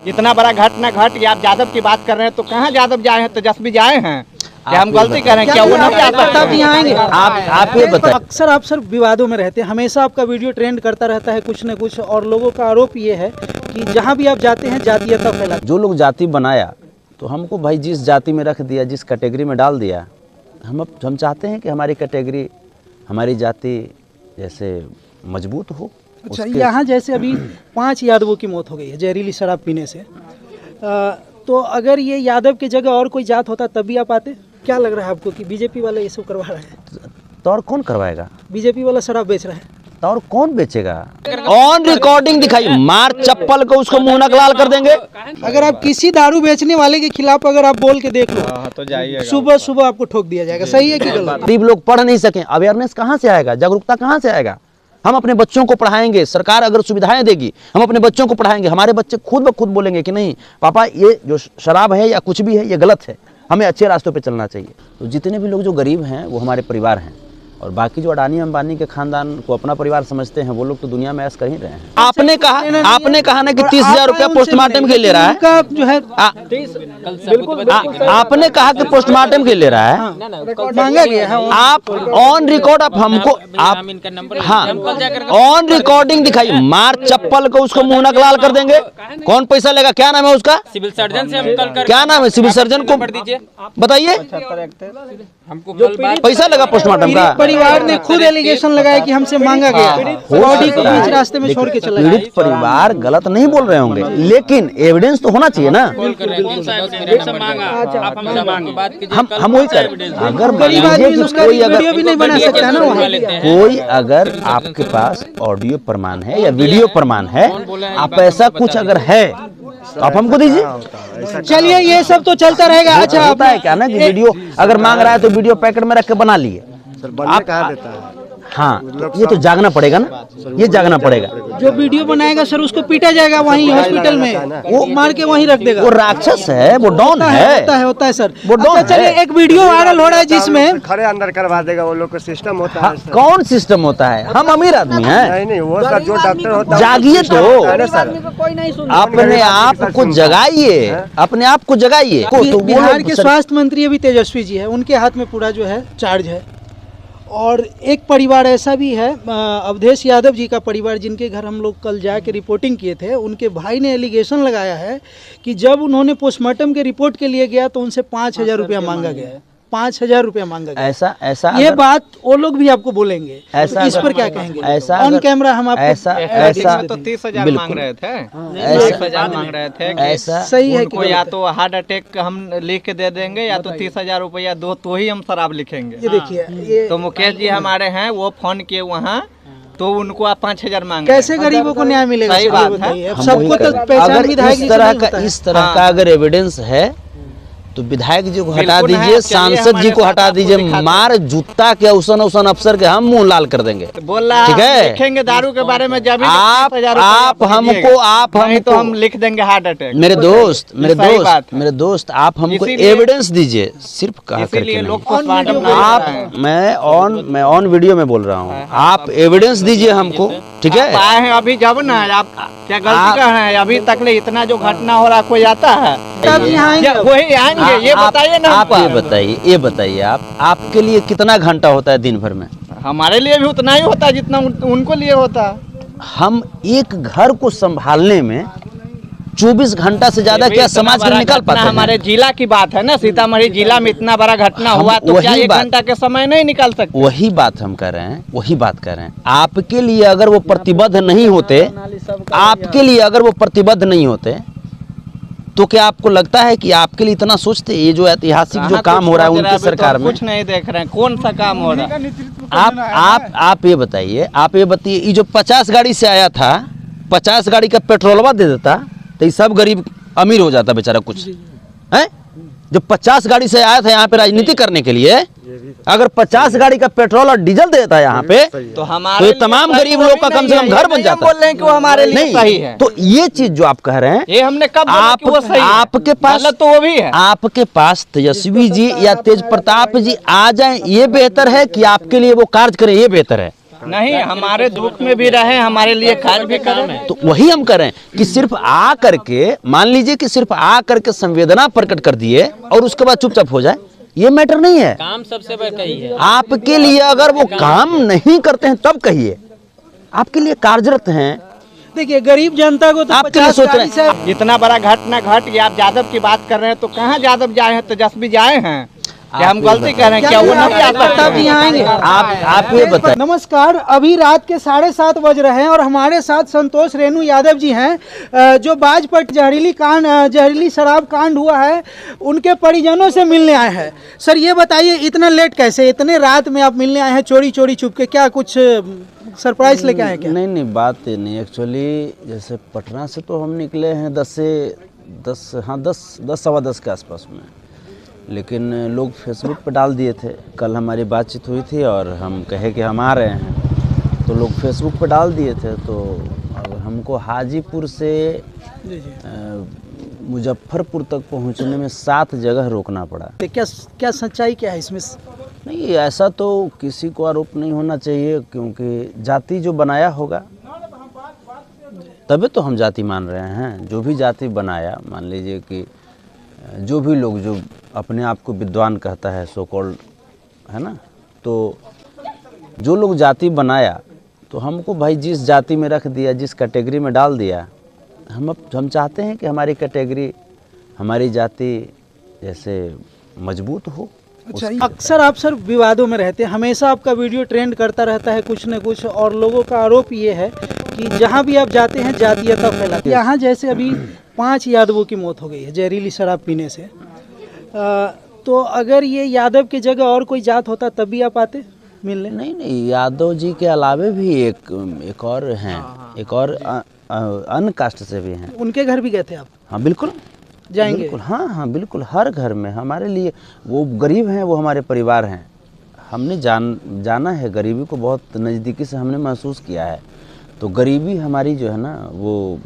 इतना बड़ा घटना घट गया, आप यादव की बात कर रहे हैं तो कहाँ यादव जाए हैं, तेजस्वी जाए हैं? क्या हम गलती कर रहे हैं? क्या वो नहीं आएंगे? आप ये बताइए। अक्सर विवादों में रहते हैं, हमेशा आपका वीडियो ट्रेंड करता रहता है कुछ न कुछ, और लोगों का आरोप ये है कि जहाँ भी आप जाते हैं जातीयता फैला। जो लोग जाति बनाया तो हमको भाई जिस जाति में रख दिया, जिस कैटेगरी में डाल दिया, हम चाहते हैं कि हमारी कैटेगरी, हमारी जाति जैसे मजबूत हो। अच्छा, यहाँ जैसे अभी 5 यादवों की मौत हो गई है जहरीली शराब पीने से, तो अगर ये यादव की जगह और कोई जात होता तब भी आप आते? क्या लग रहा है आपको कि बीजेपी वाले ये सब करवा रहे हैं? तो और कौन करवाएगा? बीजेपी वाला शराब बेच रहे हैं तो और कौन बेचेगा? ऑन रिकॉर्डिंग दिखाई, मार चप्पल को उसको मुंह नक लाल कर देंगे। अगर आप किसी दारू बेचने वाले के खिलाफ अगर आप बोल के देख लो तो जाइए, सुबह सुबह आपको ठोक दिया जाएगा। सही है कि गलत? गरीब लोग पढ़ नहीं सके, अवेयरनेस कहाँ से आएगा, जागरूकता कहाँ से आएगा? हम अपने बच्चों को पढ़ाएंगे, सरकार अगर सुविधाएं देगी, हम अपने बच्चों को पढ़ाएंगे, हमारे बच्चे खुद ब खुद बोलेंगे कि नहीं पापा ये जो शराब है या कुछ भी है ये गलत है, हमें अच्छे रास्तों पे चलना चाहिए। तो जितने भी लोग जो गरीब हैं वो हमारे परिवार हैं, और बाकी जो अडानी अंबानी के खानदान को अपना परिवार समझते हैं वो लोग तो दुनिया में ऐश कर ही रहे हैं। आपने कहा ना कि 30,000 रुपया पोस्टमार्टम के ले रहा है, जो है आपने कहा कि पोस्टमार्टम के ले रहा है, मांगा गया है। आप ऑन रिकॉर्ड आप हमको हाँ ऑन रिकॉर्डिंग दिखाई, मार चप्पल को उसको मुंह नक लाल कर देंगे। कौन पैसा लेगा? क्या नाम है उसका? सिविल सर्जन से हम कल क्या नाम है सिविल सर्जन को बताइए। हमको पैसा लगा पोस्टमार्टम का? परिवार ने खुद एलिगेशन लगाया कि हमसे मांगा गया, बॉडी को बीच रास्ते में छोड़ के चला गया। पीड़ित परिवार गलत नहीं बोल रहे होंगे, लेकिन एविडेंस तो होना चाहिए ना। हम वही कर, अगर गरीब आदमी उसका वीडियो भी नहीं बना सकता है ना। कोई अगर आपके पास ऑडियो प्रमाण है या वीडियो प्रमाण है, आप ऐसा कुछ अगर है तो आप हमको दीजिए। चलिए ये सब तो चलता रहेगा। अच्छा, होता है क्या ना कि वीडियो अगर मांग रहा है तो वीडियो पैकेट में रख के बना लिए। आप कहा देता है? हाँ, ये तो जागना पड़ेगा ना, ये जागना पड़ेगा। जो वीडियो बनाएगा सर उसको पीटा जाएगा वहीं हॉस्पिटल में, वो मार के वहीं रख देगा। वो राक्षस है, वो डॉन है। होता है सर, वो डॉन है। चलिए एक वीडियो वायरल हो रहा है जिसमें खड़े अंदर करवा देगा, वो लोग का सिस्टम होता है। कौन सिस्टम होता है? हम अमीर आदमी हैं। नहीं वो सर जो डॉक्टर होता है जागिए तो, कोई नहीं सुन। अपने आप को जगाइए, अपने आप को जगाइए। बिहार के स्वास्थ्य मंत्री अभी तेजस्वी जी है, उनके हाथ में पूरा जो है चार्ज है। और एक परिवार ऐसा भी है, अवधेश यादव जी का परिवार, जिनके घर हम लोग कल जाके रिपोर्टिंग किए थे, उनके भाई ने एलिगेशन लगाया है कि जब उन्होंने पोस्टमार्टम के रिपोर्ट के लिए गया तो उनसे 5,000 रुपया मांगा गया है। 5,000 रुपया मांगा गया। ऐसा ये बात वो लोग भी आपको बोलेंगे, ऐसा इस पर क्या कहेंगे? ऐसा ऑन कैमरा हम आपको ऐसा तो 30,000 मांग रहे थे, 30,000 मांग रहे थे। ऐसा सही है उनको या तो हार्ट अटैक हम लिख के दे देंगे या तो 30,000 रुपया दो तो ही हम शराब लिखेंगे। ये देखिए, ये तो मुकेश जी हमारे हैं, वो फोन किए वहाँ, तो उनको आप 5,000 मांग। कैसे गरीबों को न्याय मिलेगा? सही बात है। सबको तो पहचान विधायक इस तरह का अगर एविडेंस है तो विधायक जी को हटा दीजिए, सांसद जी को हटा दीजिए, मार जूता के औसन अफसर के हम मुंह लाल कर देंगे। बोल रहा ठीक है, लिखेंगे दारू के बारे में जब आप हमको तो हम लिख देंगे हार्ट अटैक। मेरे दोस्त आप हमको एविडेंस दीजिए, सिर्फ कहा करके नहीं। आप मैं ऑन वीडियो में बोल रहा हूँ, आप एविडेंस दीजिए हमको, ठीक है? आए हैं अभी जब ना, आप क्या गलती कर रहे हैं? अभी तक ले इतना जो घटना हो रहा, कोई आता है? वही आएंगे। ये बताइए ना, आप ये बताइए आपके लिए कितना घंटा होता है दिन भर में? हमारे लिए भी उतना ही होता है जितना उनको लिए होता है। हम एक घर को संभालने में 24 घंटा से ज्यादा क्या समाज में निकाल पाते हैं? हमारे जिला की बात है ना, सीतामढ़ी जिला में इतना बड़ा घटना हुआ तो क्या 1 घंटा के समय नहीं निकाल सकते? वही बात हम कर रहे हैं, आपके लिए अगर वो प्रतिबद्ध नहीं होते, तो क्या आपको लगता है कि आपके लिए इतना सोचते? ये जो ऐतिहासिक जो काम हो रहा है उनकी सरकार में, कुछ नहीं देख रहे हैं, कौन सा काम हो रहा है? आप ये बताइए, ये जो 50 गाड़ी से आया था, 50 गाड़ी का पेट्रोलवा दे देता तो ये सब गरीब अमीर हो जाता बेचारा कुछ है। जो 50 गाड़ी से आया था यहाँ पे राजनीति करने के लिए, अगर 50 गाड़ी का पेट्रोल और डीजल देता है यहाँ पे, तो हमारे तमाम गरीब लोग का कम से कम घर बन जाता। बोल रहे हैं कि वो हमारे लिए सही है। तो ये चीज जो आप कह रहे हैं, ये हमने कब बोला कि वो सही है? आपके पास तो वो भी है। आपके पास तेजस्वी जी या तेज प्रताप जी आ जाएं, ये बेहतर है कि आपके लिए वो कार्य करें, ये बेहतर है? नहीं, हमारे दुख में भी रहे, हमारे लिए खास भी काम है। तो वही हम कर रहे हैं कि सिर्फ आ करके, मान लीजिए कि सिर्फ आ करके संवेदना प्रकट कर दिए और उसके बाद चुपचाप हो जाए, ये मैटर नहीं है। काम सबसे बड़ा ही है। आपके लिए अगर वो काम नहीं करते हैं तब कहिए, आपके लिए कार्यरत हैं। देखिए गरीब जनता को तो आपके लिए 50 सोच रहे गाड़ी से इतना बड़ा घटना घट गया, आप यादव की बात कर रहे हैं तो कहाँ यादव जाए हैं, तेजस्वी जाए हैं? क्या हम गलती कर रहे हैं? क्या वो नहीं आ सकता? भी आएंगे? आप ये बताइए। नमस्कार, अभी रात के 7:30 बज रहे हैं और हमारे साथ संतोष रेणु यादव जी हैं, जो बाजपट जहरीली शराब कांड हुआ है उनके परिजनों से मिलने आए हैं। सर ये बताइए, इतना लेट कैसे, इतने रात में आप मिलने आए हैं चोरी चोरी छुप के? क्या कुछ सरप्राइज लेके आए क्या? नहीं, बात ये नहीं। एक्चुअली जैसे पटना से तो हम निकले हैं 10 सवा 10 के आसपास में, लेकिन लोग फेसबुक पे डाल दिए थे। कल हमारी बातचीत हुई थी और हम कहे कि हम आ रहे हैं, तो लोग फेसबुक पे डाल दिए थे। तो अब हमको हाजीपुर से मुजफ्फरपुर तक पहुंचने में 7 जगह रोकना पड़ा। क्या सच्चाई क्या है इसमें? नहीं, ऐसा तो किसी को आरोप नहीं होना चाहिए, क्योंकि जाति जो बनाया होगा तभी तो हम जाति मान रहे हैं। जो भी जाति बनाया, मान लीजिए कि जो भी लोग जो अपने आप को विद्वान कहता है, सो कॉल्ड, है ना, तो जो लोग जाति बनाया तो हमको भाई जिस जाति में रख दिया, जिस कैटेगरी में डाल दिया, हम चाहते हैं कि हमारी कैटेगरी, हमारी जाति जैसे मजबूत हो। अच्छा, अक्सर आप सर विवादों में रहते हैं, हमेशा आपका वीडियो ट्रेंड करता रहता है कुछ न कुछ, और लोगों का आरोप ये है कि जहाँ भी आप जाते हैं जातीयता फैलाते हैं। यहाँ जैसे अभी 5 यादवों की मौत हो गई है जहरीली शराब पीने से, तो अगर ये यादव की जगह और कोई जात होता तब भी आप आते मिलने? नहीं, यादव जी के अलावे भी एक और हैं, एक और अन्य कास्ट से भी हैं। उनके घर भी गए थे आप? हाँ बिल्कुल जाएंगे? बिल्कुल, हाँ बिल्कुल। हर घर में हमारे लिए, वो गरीब हैं, वो हमारे परिवार हैं। हमने जाना है गरीबी को, बहुत नज़दीकी से हमने महसूस किया है। तो गरीबी हमारी जो है ना, वो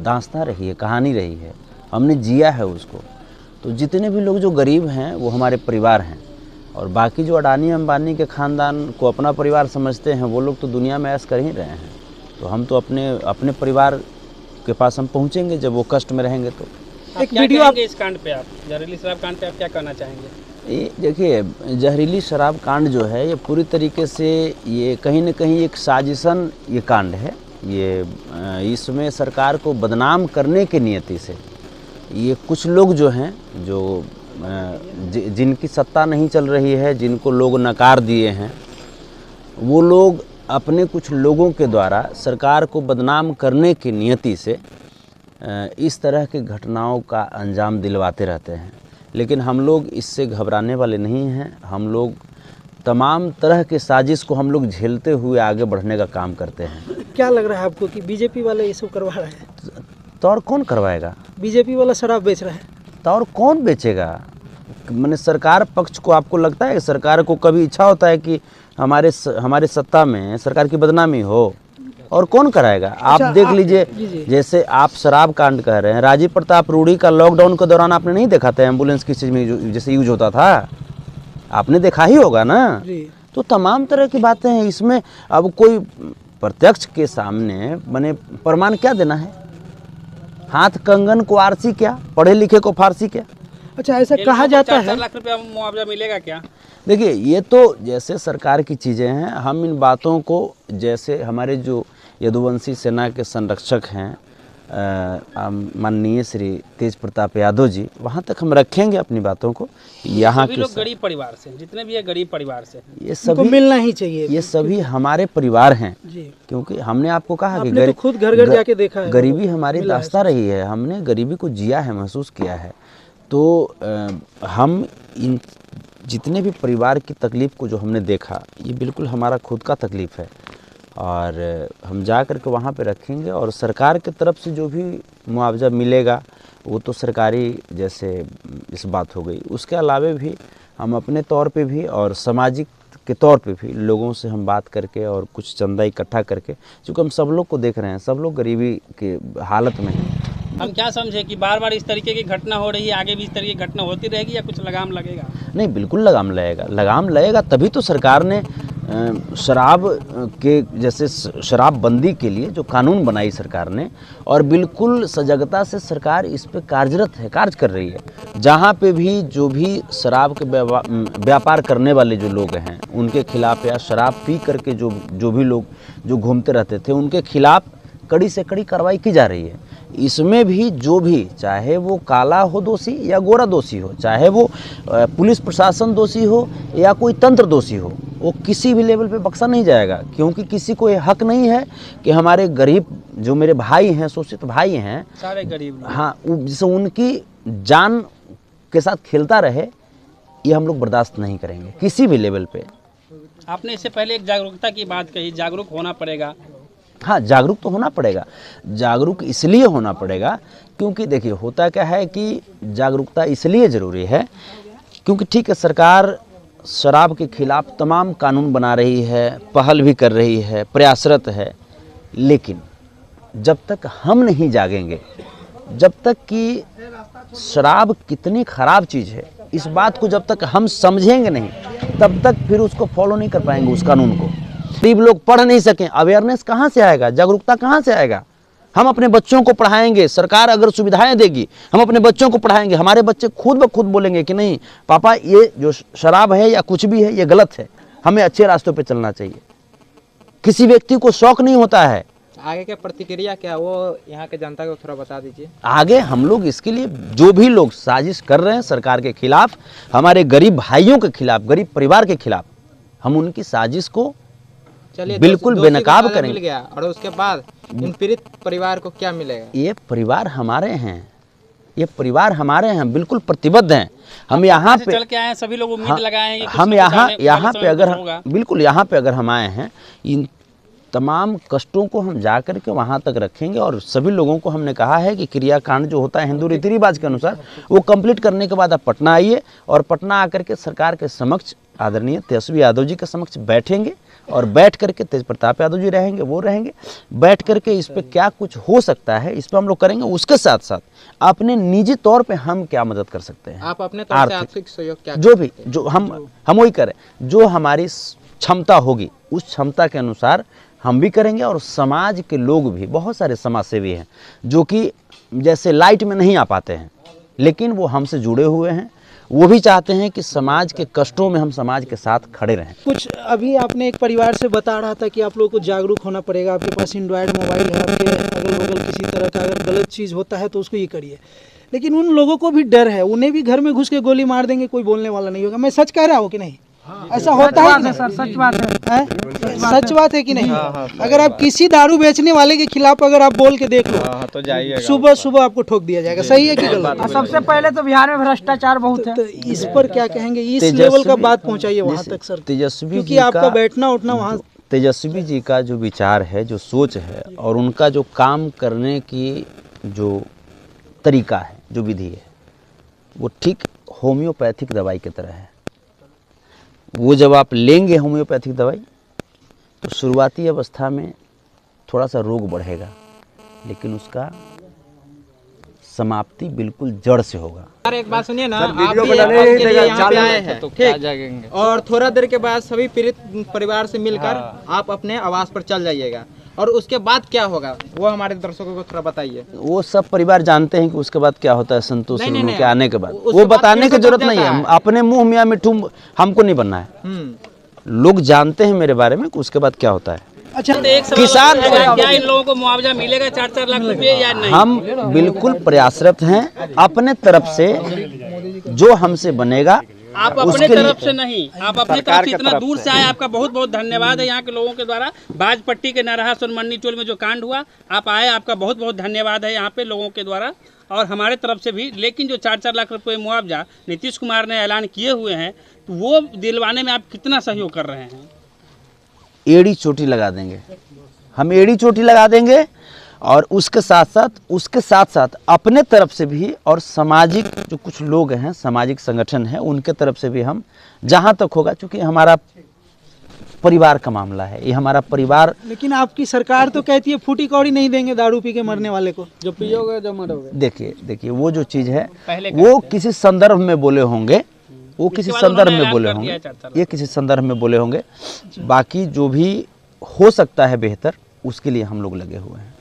दास्तां रही है, कहानी रही है, हमने जिया है उसको। तो जितने भी लोग जो गरीब हैं वो हमारे परिवार हैं, और बाकी जो अडानी अंबानी के ख़ानदान को अपना परिवार समझते हैं, वो लोग तो दुनिया में ऐश कर ही रहे हैं। तो हम तो अपने परिवार के पास हम पहुँचेंगे जब वो कष्ट में रहेंगे। तो एक वीडियो आप इस कांड पे, आप जहरीली शराब कांड पे आप क्या कहना चाहेंगे? ये देखिए, जहरीली शराब कांड जो है ये पूरी तरीके से, ये कहीं न कहीं एक साजिशन ये कांड है। ये इसमें सरकार को बदनाम करने की नियति से ये कुछ लोग जो हैं, जो जिनकी सत्ता नहीं चल रही है, जिनको लोग नकार दिए हैं, वो लोग अपने कुछ लोगों के द्वारा सरकार को बदनाम करने की नियति से इस तरह की घटनाओं का अंजाम दिलवाते रहते हैं। लेकिन हम लोग इससे घबराने वाले नहीं हैं। हम लोग तमाम तरह के साजिश को हम लोग झेलते हुए आगे बढ़ने का काम करते हैं। क्या लग रहा है आपको कि बीजेपी वाले ये सब करवा रहे हैं? तो और कौन करवाएगा? बीजेपी वाला शराब बेच रहा है तो और कौन बेचेगा? मैंने सरकार पक्ष को, आपको लगता है कि सरकार को कभी इच्छा होता है कि हमारे सत्ता में सरकार की बदनामी हो? और कौन कराएगा? आप देख लीजिए, जैसे आप शराब कांड कह रहे हैं, राजीव प्रताप रूढ़ी का लॉकडाउन के दौरान आपने नहीं देखा था एम्बुलेंस किस चीज़ में जैसे यूज होता था? आपने देखा ही होगा ना। तो तमाम तरह की बातें हैं इसमें। अब कोई प्रत्यक्ष के सामने मैंने प्रमाण क्या देना है? हाथ कंगन को आरसी क्या, पढ़े लिखे को फारसी क्या? अच्छा, ऐसा कहा जाता है। 4 लाख रुपया मुआवजा मिलेगा क्या? देखिए, ये तो जैसे सरकार की चीज़ें हैं। हम इन बातों को, जैसे हमारे जो यदुवंशी सेना के संरक्षक हैं माननीय श्री तेज प्रताप यादव जी, वहाँ तक हम रखेंगे अपनी बातों को। यहाँ के लोग गरीब परिवार से, जितने भी है गरीब परिवार से, ये सभी मिलना ही चाहिए। ये सभी हमारे परिवार हैं जी। क्योंकि हमने आपको कहा कि तो खुद घर घर जाके देखा है, गरीबी हमारी दास्तां रही है। हमने गरीबी को जिया है, महसूस किया है। तो हम इन जितने भी परिवार की तकलीफ़ को जो हमने देखा, ये बिल्कुल हमारा खुद का तकलीफ़ है, और हम जा कर के वहाँ पे रखेंगे। और सरकार की तरफ से जो भी मुआवजा मिलेगा वो तो सरकारी जैसे इस बात हो गई। उसके अलावे भी हम अपने तौर पे भी और सामाजिक के तौर पे भी लोगों से हम बात करके और कुछ चंदा इकट्ठा करके, क्योंकि हम सब लोग को देख रहे हैं, सब लोग गरीबी के हालत में हैं। हम क्या समझे कि बार बार इस तरीके की घटना हो रही है, आगे भी इस तरीके की घटना होती रहेगी या कुछ लगाम लगेगा? नहीं, बिल्कुल लगाम लगेगा। लगाम लगेगा तभी तो सरकार ने शराब के जैसे शराबबंदी के लिए जो कानून बनाई सरकार ने, और बिल्कुल सजगता से सरकार इस पे कार्यरत है, कार्य कर रही है। जहाँ पे भी जो भी शराब के व्यापार करने वाले जो लोग हैं उनके खिलाफ, या शराब पी करके जो भी लोग जो घूमते रहते थे उनके खिलाफ कड़ी से कड़ी कार्रवाई की जा रही है। इसमें भी जो भी, चाहे वो काला हो दोषी या गोरा दोषी हो, चाहे वो पुलिस प्रशासन दोषी हो या कोई तंत्र दोषी हो, वो किसी भी लेवल पे बख्शा नहीं जाएगा। क्योंकि किसी को ये हक नहीं है कि हमारे गरीब जो मेरे भाई हैं, शोषित भाई हैं, सारे गरीब, हाँ, जिससे उनकी जान के साथ खेलता रहे, ये हम लोग बर्दाश्त नहीं करेंगे किसी भी लेवल पे। आपने इससे पहले एक जागरूकता की बात कही, जागरूक होना पड़ेगा। हाँ, जागरूक तो होना पड़ेगा। जागरूक इसलिए होना पड़ेगा क्योंकि देखिए होता क्या है कि जागरूकता इसलिए ज़रूरी है क्योंकि ठीक है, सरकार शराब के खिलाफ तमाम कानून बना रही है, पहल भी कर रही है, प्रयासरत है, लेकिन जब तक हम नहीं जागेंगे, जब तक कि शराब कितनी ख़राब चीज़ है इस बात को जब तक हम समझेंगे नहीं, तब तक फिर उसको फॉलो नहीं कर पाएंगे उस कानून को। गरीब लोग पढ़ नहीं सकें, अवेयरनेस कहाँ से आएगा, जागरूकता कहाँ से आएगा? हम अपने बच्चों को पढ़ाएंगे, सरकार अगर सुविधाएं देगी, हम अपने बच्चों को पढ़ाएंगे, हमारे बच्चे खुद ब खुद बोलेंगे कि नहीं पापा, ये जो शराब है या कुछ भी है ये गलत है, हमें अच्छे रास्तों पे चलना चाहिए। किसी व्यक्ति को शौक नहीं होता है। आगे क्या प्रतिक्रिया क्या, वो यहाँ के जनता को थोड़ा बता दीजिए। आगे हम लोग इसके लिए जो भी लोग साजिश कर रहे हैं सरकार के खिलाफ, हमारे गरीब भाइयों के खिलाफ, गरीब परिवार के खिलाफ, हम उनकी साजिश को चलिए बिल्कुल बेनकाब करेंगे। मिल गया, और उसके बाद इन पीड़ित परिवार को क्या मिलेगा? ये परिवार हमारे हैं, ये परिवार हमारे हैं, बिल्कुल प्रतिबद्ध हैं। हम यहाँ पे चल के आए हैं, सभी लोग उम्मीद लगाए हैं कि हम यहाँ पे अगर होगा। बिल्कुल यहाँ पे अगर हम आए हैं, इन तमाम कष्टों को हम जा कर के वहाँ तक रखेंगे। और सभी लोगों को हमने कहा है कि क्रियाकांड जो होता है हिंदू रीति रिवाज के अनुसार, वो कंप्लीट करने के बाद आप पटना आइए, और पटना आकर के सरकार के समक्ष आदरणीय तेजस्वी यादव जी के समक्ष बैठेंगे, और बैठ करके तेज प्रताप यादव जी रहेंगे, वो रहेंगे, बैठ करके इस पे क्या कुछ हो सकता है इस पे हम लोग करेंगे। उसके साथ साथ अपने निजी तौर पे हम क्या मदद कर सकते हैं, आप अपने तरफ से आर्थिक सहयोग क्या, जो भी जो हम वही करें, जो हमारी क्षमता होगी उस क्षमता के अनुसार हम भी करेंगे। और समाज के लोग भी, बहुत सारे समाज सेवी हैं जो कि जैसे लाइट में नहीं आ पाते हैं, लेकिन वो हमसे जुड़े हुए हैं, वो भी चाहते हैं कि समाज के कष्टों में हम समाज के साथ खड़े रहें। कुछ अभी आपने एक परिवार से बता रहा था कि आप लोगों को जागरूक होना पड़ेगा, आपके पास एंड्रॉयड मोबाइल है, आपके अगल बगल किसी तरह का अगर गलत चीज़ होता है तो उसको ये करिए। लेकिन उन लोगों को भी डर है, उन्हें भी घर में घुस के गोली मार देंगे, कोई बोलने वाला नहीं होगा। मैं सच कह रहा हूँ कि नहीं? ऐसा होता है कि सर? सच बात है, सच बात है कि नहीं? अगर आप किसी दारू बेचने वाले के खिलाफ अगर आप बोल के देख लो तो जाइएगा, सुबह सुबह आपको ठोक दिया जाएगा। सही है कि गलत? सबसे पहले तो बिहार में भ्रष्टाचार बहुत है। तो इस पर क्या कहेंगे? इस लेवल का बात पहुंचाइए वहाँ तक सर, तेजस्वी क्योंकि आपका बैठना उठना वहाँ। तेजस्वी जी का जो विचार है, जो सोच है, और उनका जो काम करने की जो तरीका है, जो विधि है, वो ठीक होम्योपैथिक दवाई की तरह है। वो जब आप लेंगे होम्योपैथिक दवाई तो शुरुआती अवस्था में थोड़ा सा रोग बढ़ेगा, लेकिन उसका समाप्ति बिल्कुल जड़ से होगा। सर एक बात सुनिए ना, आप भी आवाज के लिए यहाँ पे आए हैं, ठीक, और थोड़ा देर के बाद सभी पीड़ित परिवार से मिलकर आप अपने आवास पर चल जाइएगा, और उसके बाद क्या होगा वो हमारे दर्शकों को थोड़ा बताइए। वो सब परिवार जानते हैं कि उसके बाद क्या होता है, संतोष नहीं, के आने के बाद उसके वो बाद बताने की फिर जरूरत बदल नहीं जाता है। अपने मुंह मियाँ मिठू हमको नहीं बनना है, लोग जानते हैं मेरे बारे में कि उसके बाद क्या होता है। अच्छा, तो एक किसान क्या इन लोगों को मुआवजा मिलेगा 4-4 लाख रुपए या नहीं? हम बिल्कुल प्रयासरत हैं अपने तरफ से, जो हमसे बनेगा। आप अपने तरफ से नहीं, आप अपने तरफ से इतना दूर से आए, आपका बहुत बहुत धन्यवाद है। यहाँ के लोगों के द्वारा बाजपट्टी के नरहा सोनमंडी टोल में जो कांड हुआ, आप आए, आपका बहुत बहुत धन्यवाद है यहाँ पे लोगों के द्वारा और हमारे तरफ से भी। लेकिन जो 4-4 लाख रुपए मुआवजा नीतीश कुमार ने ऐलान किए हुए हैं, तो वो दिलवाने में आप कितना सहयोग कर रहे हैं? एड़ी चोटी लगा देंगे, हम एड़ी चोटी लगा देंगे। और उसके साथ साथ अपने तरफ से भी, और सामाजिक जो कुछ लोग हैं, सामाजिक संगठन हैं, उनके तरफ से भी हम जहाँ तक होगा, क्योंकि हमारा परिवार का मामला है, ये हमारा परिवार। लेकिन आपकी सरकार तो कहती है फूटी कौड़ी नहीं देंगे दारू पी के मरने वाले को, जो पियोगे जो मरोगे। देखिए वो जो चीज़ है वो किसी संदर्भ में बोले होंगे, वो किसी इसके बाद संदर्भ उन्होंने में बोले ऐलान कर दिया होंगे, है 4 साल। ये किसी संदर्भ में बोले होंगे। बाकी जो भी हो सकता है बेहतर, उसके लिए हम लोग लगे हुए हैं।